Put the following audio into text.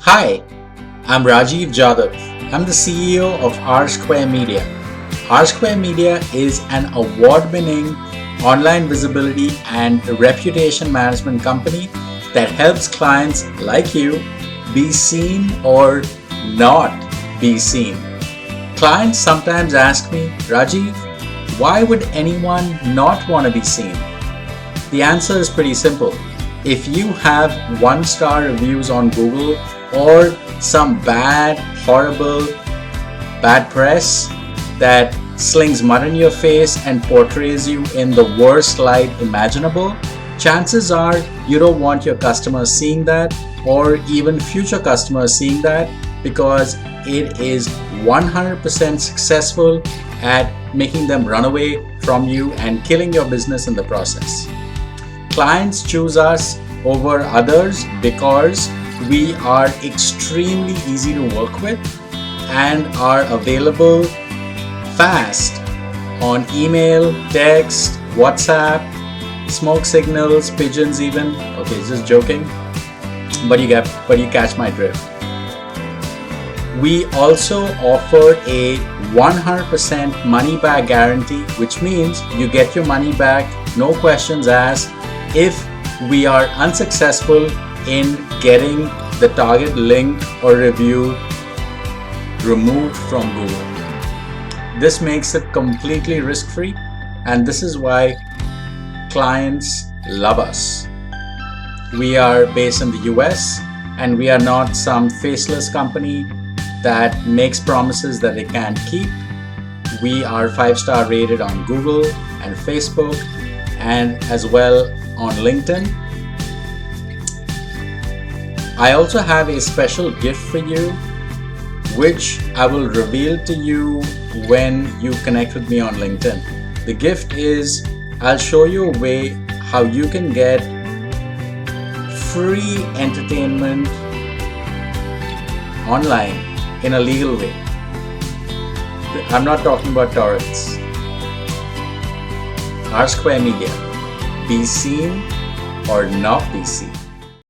Hi, I'm Rajiv Jadhav. I'm the CEO of Rsquare Media. Rsquare Media is an award-winning online visibility and reputation management company that helps clients like you be seen or not be seen. Clients sometimes ask me, Rajiv, why would anyone not want to be seen? The answer is pretty simple. If you have 1-star reviews on Google or some horrible, bad press that slings mud in your face and portrays you in the worst light imaginable, chances are you don't want your customers seeing that or even future customers seeing that, because it is 100% successful at making them run away from you and killing your business in the process. Clients choose us over others because we are extremely easy to work with and are available fast on email, text, WhatsApp, smoke signals, pigeons even. Okay, just joking, but you catch my drift. We also offer a 100% money back guarantee, which means you get your money back, no questions asked, if we are unsuccessful in getting the target link or review removed from Google. This makes it completely risk-free, and this is why clients love us. We are based in the US, and we are not some faceless company that makes promises that they can't keep. We are 5-star rated on Google and Facebook, and as well on LinkedIn. I also have a special gift for you, which I will reveal to you when you connect with me on LinkedIn. The gift is, I'll show you a way how you can get free entertainment online in a legal way. I'm not talking about torrents. Rsquare Media. Be seen or not be seen.